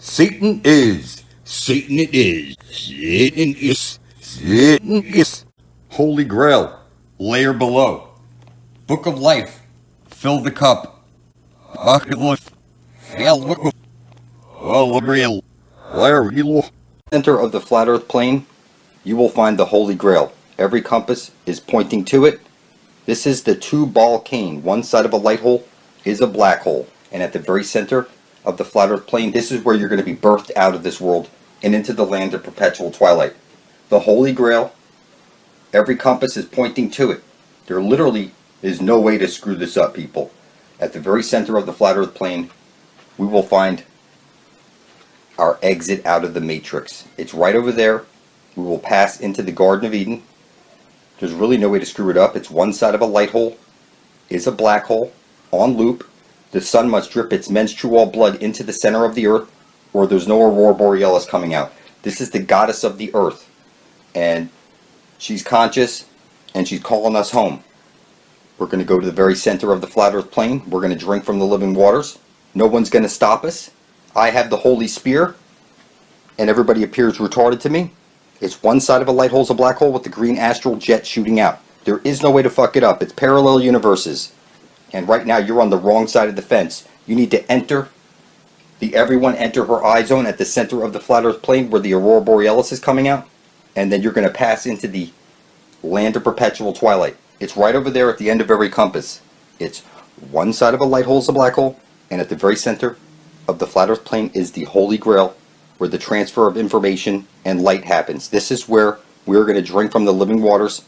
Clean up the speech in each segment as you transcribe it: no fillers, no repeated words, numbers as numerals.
Satan is. Satan it is. Satan is. Satan is. Holy Grail. Layer below. Book of Life. Fill the cup. Center of the flat earth plane, you will find the Holy Grail. Every compass is pointing to it. This is the two-ball cane. One side of a light hole is a black hole. And at the very center of the flat earth plane, this is where you're going to be birthed out of this world and into the land of perpetual twilight. The Holy Grail, every compass is pointing to it. There literally is no way to screw this up, people. At the very center of the flat earth plane, we will find our exit out of the matrix. It's right over there. We will pass into the Garden of Eden. There's really no way to screw it up. It's one side of a light hole is a black hole on loop. The sun must drip its menstrual blood into the center of the earth, or there's no aurora borealis coming out. This is the goddess of the earth, and she's conscious, and she's calling us home. We're going to go to the very center of the flat earth plane. We're going to drink from the living waters. No one's going to stop us. I have the holy spear, and everybody appears retarded to me. It's one side of a light hole is a black hole with the green astral jet shooting out. There is no way to fuck it up. It's parallel universes. And right now you're on the wrong side of the fence. You need to enter the everyone enter her eye zone at the center of the flat earth plane where the aurora borealis is coming out. And then you're going to pass into the land of perpetual twilight. It's right over there at the end of every compass. It's one side of a light hole is a black hole, and at the very center of the flat earth plane is the Holy Grail, where the transfer of information and light happens. This is where we're going to drink from the living waters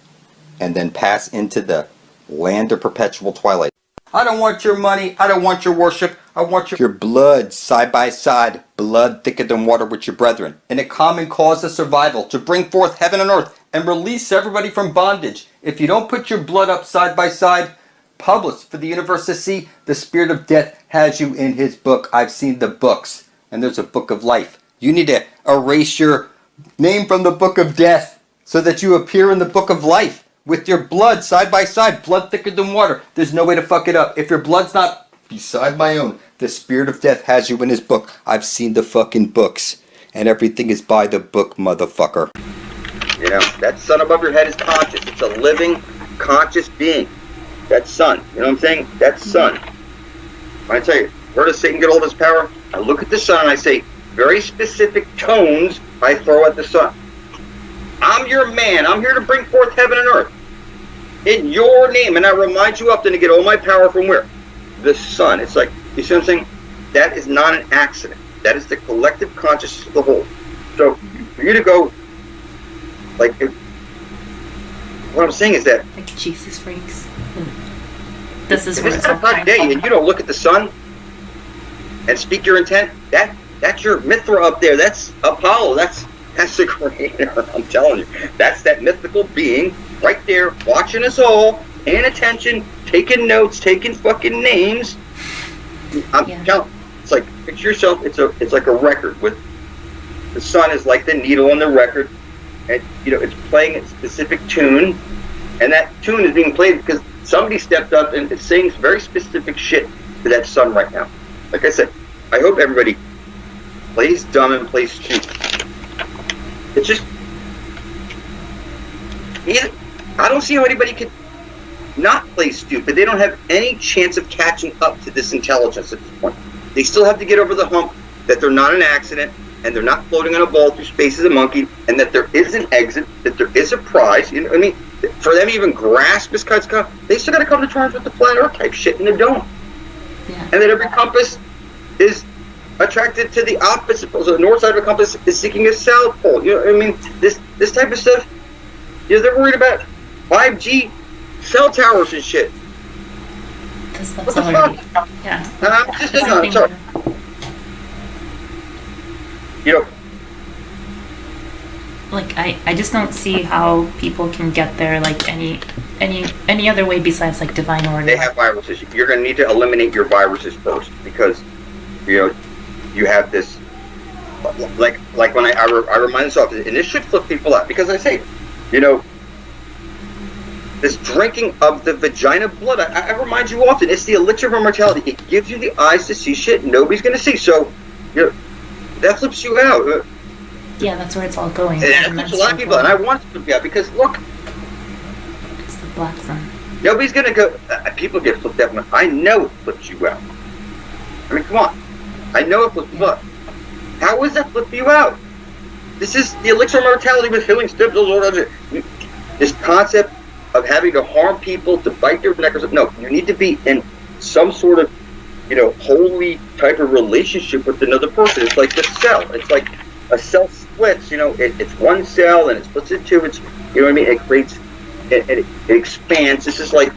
and then pass into the land of perpetual twilight. I don't want your money. I don't want your worship. I want your blood side by side, blood thicker than water with your brethren, in a common cause of survival, to bring forth heaven and earth and release everybody from bondage. If you don't put your blood up side by side, published for the universe to see, the spirit of death has you in his book. I've seen the books, and there's a book of life. You need to erase your name from the book of death so that you appear in the book of life with your blood side by side, blood thicker than water. There's no way to fuck it up. If your blood's not beside my own, the spirit of death has you in his book. I've seen the fucking books, and everything is by the book, motherfucker. You know, that sun above your head is conscious. It's a living, conscious being. That sun, you know what I'm saying? That sun. I tell you, where does Satan get all this power? I look at the sun and I say, very specific tones I throw at the sun. I'm your man. I'm here to bring forth heaven and earth in your name. And I remind you often to get all my power from where? The sun. It's like, you see what I'm saying? That is not an accident. That is the collective consciousness of the whole. So for you to go, like, what I'm saying is that, like Jesus freaks. This is if what it's it's all not a day and you don't look at the sun and speak your intent, that's your Mithra up there. That's Apollo. That's the creator. I'm telling you. That's that mythical being right there watching us all, paying attention, taking notes, taking fucking names. I'm telling you. It's like, picture yourself, it's like a record with the sun is like the needle on the record, and you know, it's playing a specific tune, and that tune is being played because somebody stepped up and is saying very specific shit to that sun right now. Like I said, I hope everybody plays dumb and plays stupid. It's just, I don't see how anybody could not play stupid. They don't have any chance of catching up to this intelligence at this point. They still have to get over the hump that they're not an accident, and they're not floating on a ball through space as a monkey, and that there is an exit, that there is a prize. You know what I mean? For them to even grasp this kind of stuff, they still got to come to terms with the flat earth type shit in the dome. Yeah. And that every compass is attracted to the opposite pole. So the north side of a compass is seeking a south pole. You know what I mean? This type of stuff, you know, they're worried about 5G cell towers and shit. Because What that's the already, fuck? yeah. I'm just That's I'm something- sorry. You know, Like I just don't see how people can get there like any other way besides like divine order. they have viruses. You're going to need to eliminate your viruses first, because you know you have this. Like when I remind myself, and this should flip people out, because I say, you know, this drinking of the vagina blood. I remind you often, it's the elixir of immortality. It gives you the eyes to see shit nobody's going to see. So, you know, that flips you out. Yeah, that's where it's all going. And that flips a lot of people, and I want to flip you out because look, It's the black sun. nobody's gonna go. People get flipped out. I know it flips you out. I mean, come on. I know it flips you out. How does that flip you out? This is the elixir of mortality with healing stimulus or whatever. This concept of having to harm people, to bite their neck or something. No, you need to be in some sort of, holy type of relationship with another person. It's like the cell. It's like a cell splits. It's one cell and it splits into two. It's, you know what I mean? It creates, it expands. This is like,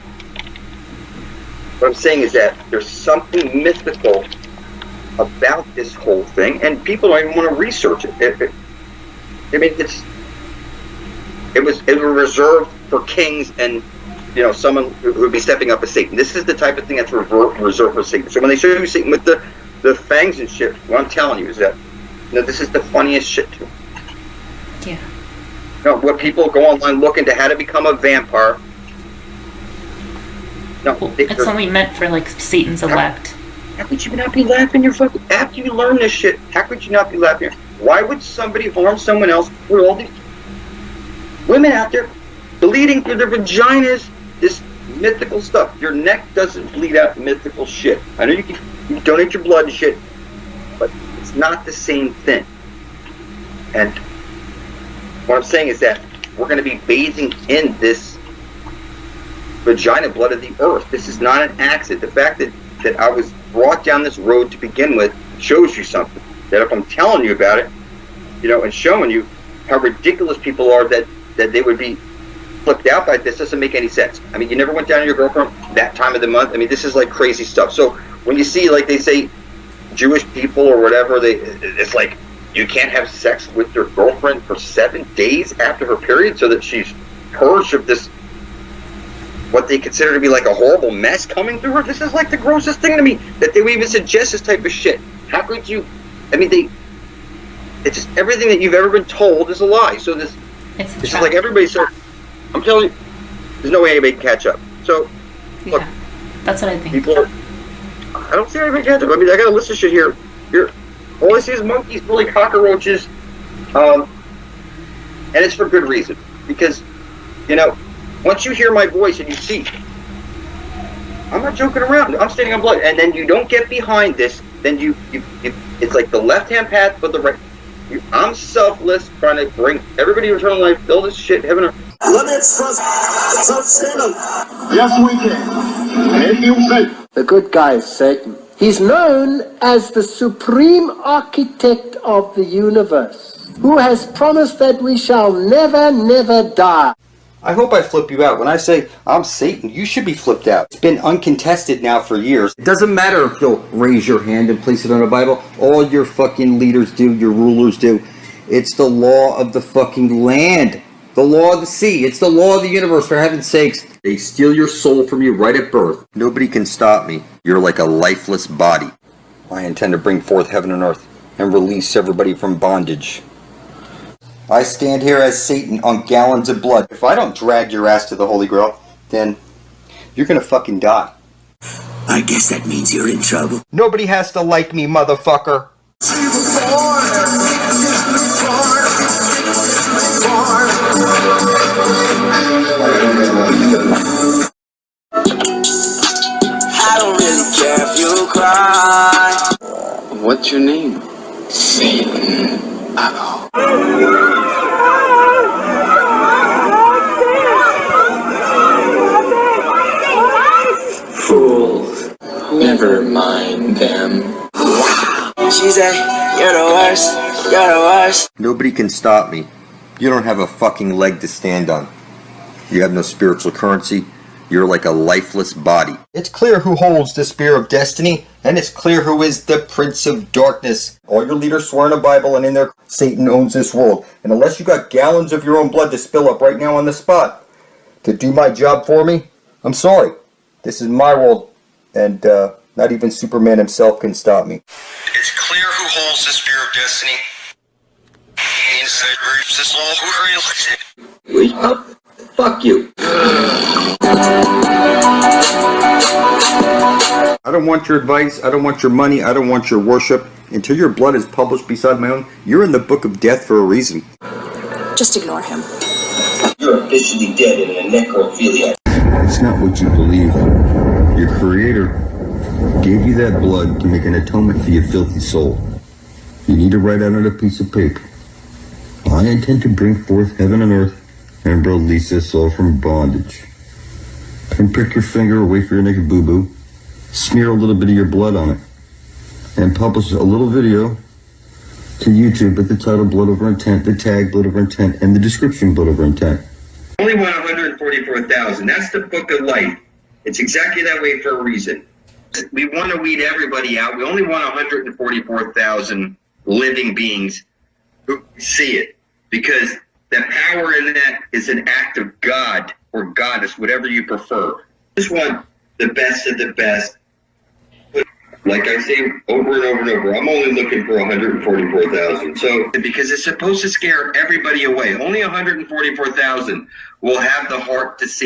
what I'm saying is that there's something mythical about this whole thing, and people don't even want to research it. It was reserved for kings and someone who would be stepping up as Satan. This is the type of thing that's reserved for Satan. So when they show you Satan with the fangs and shit, what I'm telling you is that this is the funniest shit too. Yeah. What people go online looking to how to become a vampire. No, It's only meant for like Satan's elect. How could you not be laughing your fucking... After you learn this shit, how could you not be laughing? Why would somebody harm someone else with all these women out there bleeding through their vaginas? This mythical stuff. Your neck doesn't bleed out mythical shit. I know you donate your blood and shit, but it's not the same thing. And what I'm saying is that we're going to be bathing in this vagina blood of the earth. This is not an accident. The fact that I was brought down this road to begin with shows you something. That if I'm telling you about it, and showing you how ridiculous people are that they would be flipped out by this, doesn't make any sense. I mean, you never went down to your girlfriend that time of the month. I mean, this is like crazy stuff. So when you see, like they say, Jewish people or whatever, it's like you can't have sex with your girlfriend for 7 days after her period so that she's purged of this, what they consider to be like a horrible mess coming through her. This is like the grossest thing to me, that they would even suggest this type of shit. How could you? I mean, it's just everything that you've ever been told is a lie. So this is like everybody. So I'm telling you, there's no way anybody can catch up. So look, Yeah, that's what I think. people are. I don't see anybody catch up. I mean, I got a list of shit here. All I see is monkeys, really cockroaches, and it's for good reason. Because once you hear my voice and you see, I'm not joking around. I'm standing on blood, and then you don't get behind this. Then you it's like the left-hand path, but the right. I'm selfless, trying to bring everybody to eternal life, build this shit, heaven and earth. Let me trust Satan. Yes, we can. And you say. The good guy is Satan. He's known as the supreme architect of the universe, who has promised that we shall never, never die. I hope I flip you out. When I say I'm Satan, you should be flipped out. It's been uncontested now for years. It doesn't matter if you'll raise your hand and place it on a Bible. All your fucking leaders do, your rulers do. It's the law of the fucking land. The law of the sea. It's the law of the universe, for heaven's sakes. They steal your soul from you right at birth. Nobody can stop me. You're like a lifeless body. I intend to bring forth heaven and earth and release everybody from bondage. I stand here as Satan on gallons of blood. If I don't drag your ass to the Holy Grail, then you're gonna fucking die. I guess that means you're in trouble. Nobody has to like me, motherfucker. I don't really care if you cry. What's your name? Satan. Fools. Never mind them. She said, you're the worst. You're the worst. Nobody can stop me. You don't have a fucking leg to stand on. You have no spiritual currency. You're like a lifeless body. It's clear who holds the spear of destiny, and it's clear who is the prince of darkness. All your leaders swear in the Bible, and in there, Satan owns this world. And unless you got gallons of your own blood to spill up right now on the spot to do my job for me, I'm sorry. This is my world, and not even Superman himself can stop me. It's clear who holds the spear of destiny. Inside reaps this all who realizes it. Wake up. Fuck you. I don't want your advice. I don't want your money. I don't want your worship. Until your blood is published beside my own, you're in the book of death for a reason. Just ignore him. You're officially dead in a necrophilia. It's not what you believe. Your creator gave you that blood to make an atonement for your filthy soul. You need to write out on a piece of paper. I intend to bring forth heaven and earth and release this soul from bondage. And prick your finger away from your naked boo-boo. Smear a little bit of your blood on it. And publish a little video to YouTube with the title Blood Over Intent, the tag Blood Over Intent, and the description Blood Over Intent. Only want 144,000. That's the book of life. It's exactly that way for a reason. We want to weed everybody out. We only want 144,000 living beings who see it. Because the power in that is an act of God or goddess, whatever you prefer. Just want the best of the best. Like I say over and over and over, I'm only looking for 144,000. So, because it's supposed to scare everybody away. Only 144,000 will have the heart to see it.